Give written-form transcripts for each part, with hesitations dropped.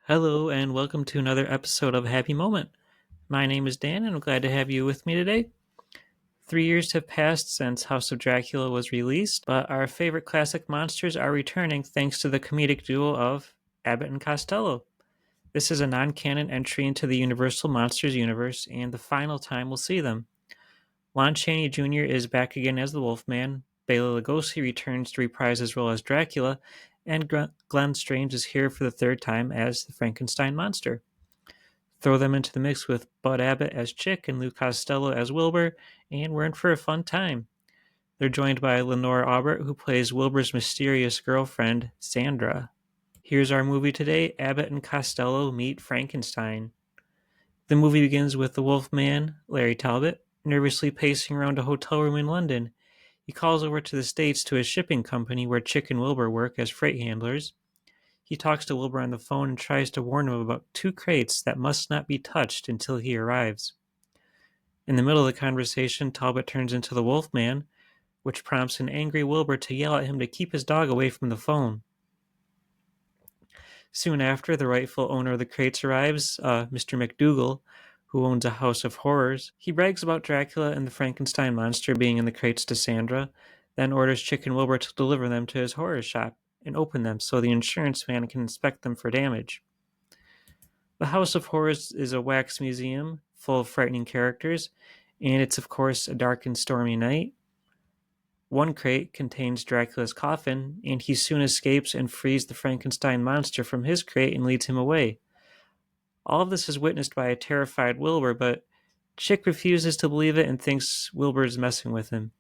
Hello, and welcome to another episode of Happy Moment. My name is Dan, and I'm glad to have you with me today. 3 years have passed since House of Dracula was released, but our favorite classic monsters are returning thanks to the comedic duo of Abbott and Costello. This is a non canon entry into the Universal Monsters universe, and the final time we'll see them. Lon Chaney Jr. is back again as the Wolfman, Bela Lugosi returns to reprise his role as Dracula, and Glenn Strange is here for the third time as the Frankenstein monster. Throw them into the mix with Bud Abbott as Chick and Lou Costello as Wilbur, and we're in for a fun time. They're joined by Lenore Aubert, who plays Wilbur's mysterious girlfriend, Sandra. Here's our movie today: Abbott and Costello Meet Frankenstein. The movie begins with the Wolfman, Larry Talbot, nervously pacing around a hotel room in London. He calls over to the States to a shipping company where Chick and Wilbur work as freight handlers. He talks to Wilbur on the phone and tries to warn him about two crates that must not be touched until he arrives. In the middle of the conversation, Talbot turns into the Wolfman, which prompts an angry Wilbur to yell at him to keep his dog away from the phone. Soon after, the rightful owner of the crates arrives, Mr. McDougal, who owns a house of horrors. He brags about Dracula and the Frankenstein monster being in the crates to Sandra, then orders Chick and Wilbur to deliver them to his horror shop and open them so the insurance man can inspect them for damage. The House of Horrors is a wax museum full of frightening characters, and it's of course a dark and stormy night. One crate contains Dracula's coffin, and he soon escapes and frees the Frankenstein monster from his crate and leads him away. All of this is witnessed by a terrified Wilbur, but Chick refuses to believe it and thinks Wilbur is messing with him.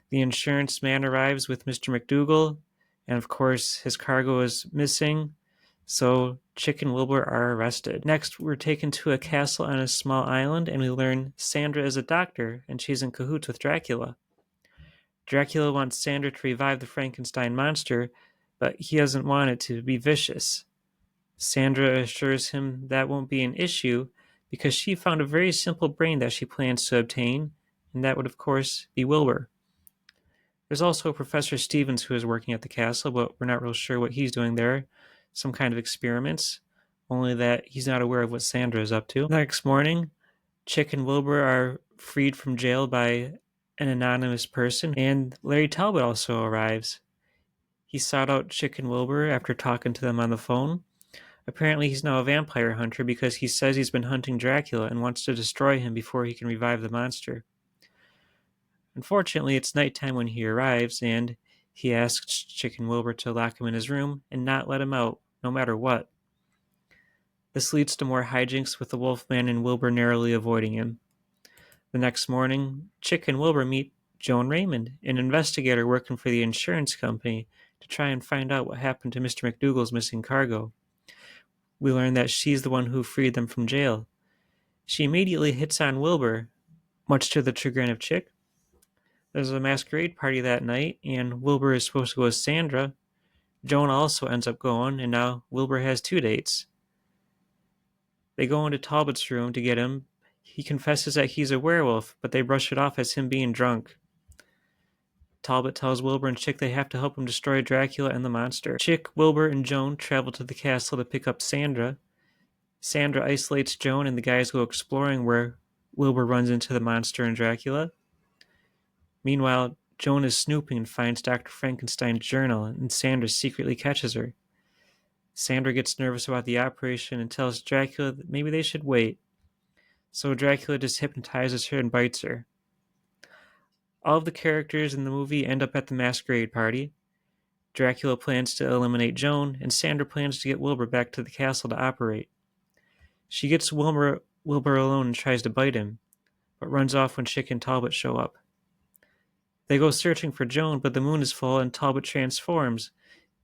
The insurance man arrives with Mr. McDougal, and of course his cargo is missing, so Chick and Wilbur are arrested. Next, we're taken to a castle on a small island, and we learn Sandra is a doctor, and she's in cahoots with Dracula. Dracula wants Sandra to revive the Frankenstein monster, but he doesn't want it to be vicious. Sandra assures him that won't be an issue because she found a very simple brain that she plans to obtain, and that would, of course, be Wilbur. There's also Professor Stevens who is working at the castle, but we're not real sure what he's doing there. Some kind of experiments, only that he's not aware of what Sandra is up to. Next morning, Chick and Wilbur are freed from jail by an anonymous person, and Larry Talbot also arrives. He sought out Chick and Wilbur after talking to them on the phone. Apparently, he's now a vampire hunter because he says he's been hunting Dracula and wants to destroy him before he can revive the monster. Unfortunately, it's nighttime when he arrives, and he asks Chick and Wilbur to lock him in his room and not let him out, no matter what. This leads to more hijinks with the Wolfman and Wilbur narrowly avoiding him. The next morning, Chick and Wilbur meet Joan Raymond, an investigator working for the insurance company, to try and find out what happened to Mr. McDougal's missing cargo. We learn that she's the one who freed them from jail. She immediately hits on Wilbur, much to the chagrin of Chick. There's a masquerade party that night, and Wilbur is supposed to go with Sandra. Joan also ends up going, and now Wilbur has two dates. They go into Talbot's room to get him. He confesses that he's a werewolf, but they brush it off as him being drunk. Talbot tells Wilbur and Chick they have to help him destroy Dracula and the monster. Chick, Wilbur, and Joan travel to the castle to pick up Sandra. Sandra isolates Joan, and the guys go exploring where Wilbur runs into the monster and Dracula. Meanwhile, Joan is snooping and finds Dr. Frankenstein's journal, and Sandra secretly catches her. Sandra gets nervous about the operation and tells Dracula that maybe they should wait. So Dracula just hypnotizes her and bites her. All of the characters in the movie end up at the masquerade party. Dracula plans to eliminate Joan, and Sandra plans to get Wilbur back to the castle to operate. She gets Wilbur alone and tries to bite him, but runs off when Chick and Talbot show up. They go searching for Joan, but the moon is full and Talbot transforms,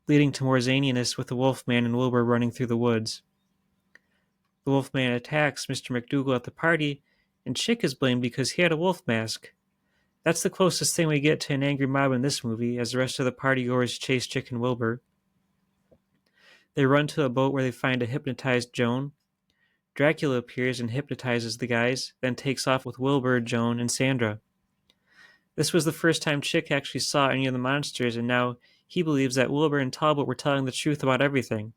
leading to more zaniness with the Wolfman and Wilbur running through the woods. The Wolfman attacks Mr. McDougal at the party, and Chick is blamed because he had a wolf mask. That's the closest thing we get to an angry mob in this movie, as the rest of the partygoers chase Chick and Wilbur. They run to a boat where they find a hypnotized Joan. Dracula appears and hypnotizes the guys, then takes off with Wilbur, Joan, and Sandra. This was the first time Chick actually saw any of the monsters, and now he believes that Wilbur and Talbot were telling the truth about everything.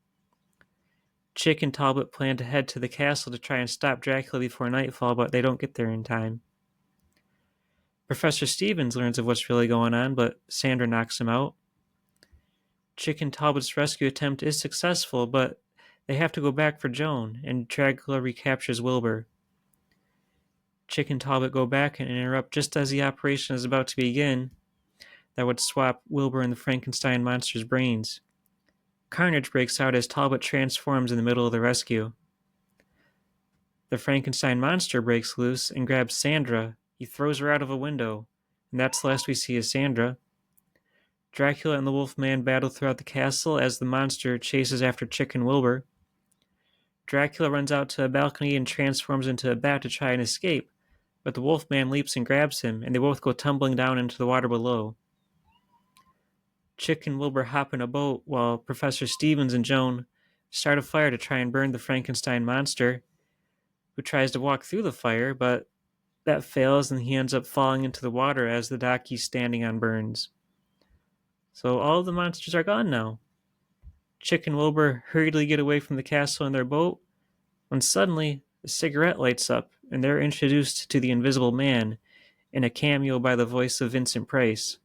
Chick and Talbot plan to head to the castle to try and stop Dracula before nightfall, but they don't get there in time. Professor Stevens learns of what's really going on, but Sandra knocks him out. Chick and Talbot's rescue attempt is successful, but they have to go back for Joan, and Dracula recaptures Wilbur. Chick and Talbot go back and interrupt just as the operation is about to begin that would swap Wilbur and the Frankenstein monster's brains. Carnage breaks out as Talbot transforms in the middle of the rescue. The Frankenstein monster breaks loose and grabs Sandra. He throws her out of a window, and that's the last we see of Sandra. Dracula and the Wolfman battle throughout the castle as the monster chases after Chick and Wilbur. Dracula runs out to a balcony and transforms into a bat to try and escape, but the Wolfman leaps and grabs him, and they both go tumbling down into the water below. Chick and Wilbur hop in a boat while Professor Stevens and Joan start a fire to try and burn the Frankenstein monster, who tries to walk through the fire, but that fails and he ends up falling into the water as the dock he's standing on burns. So all of the monsters are gone now. Chick and Wilbur hurriedly get away from the castle in their boat when suddenly a cigarette lights up and they're introduced to the Invisible Man in a cameo by the voice of Vincent Price.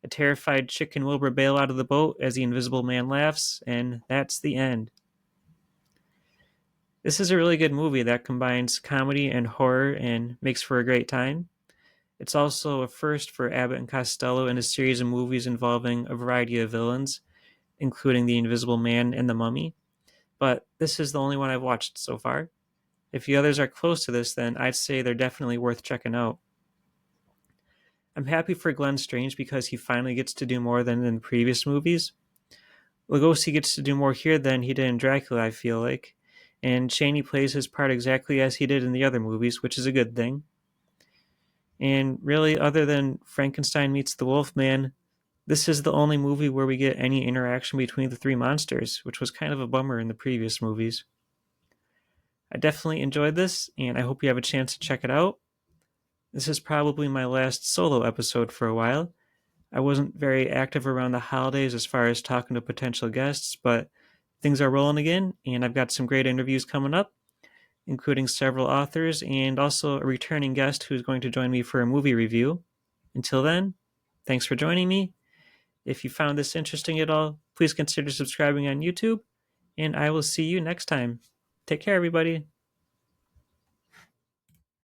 A terrified Chick and Wilbur bail out of the boat as the Invisible Man laughs, and that's the end. This is a really good movie that combines comedy and horror and makes for a great time. It's also a first for Abbott and Costello in a series of movies involving a variety of villains, including the Invisible Man and the Mummy. But this is the only one I've watched so far. If the others are close to this, then I'd say they're definitely worth checking out. I'm happy for Glenn Strange because he finally gets to do more than in the previous movies. Lugosi gets to do more here than he did in Dracula, I feel like. And Chaney plays his part exactly as he did in the other movies, which is a good thing. And really, other than Frankenstein meets the Wolfman, this is the only movie where we get any interaction between the three monsters, which was kind of a bummer in the previous movies. I definitely enjoyed this, and I hope you have a chance to check it out. This is probably my last solo episode for a while. I wasn't very active around the holidays as far as talking to potential guests, but things are rolling again, and I've got some great interviews coming up, including several authors and also a returning guest who's going to join me for a movie review. Until then, thanks for joining me. If you found this interesting at all, please consider subscribing on YouTube, and I will see you next time. Take care, everybody.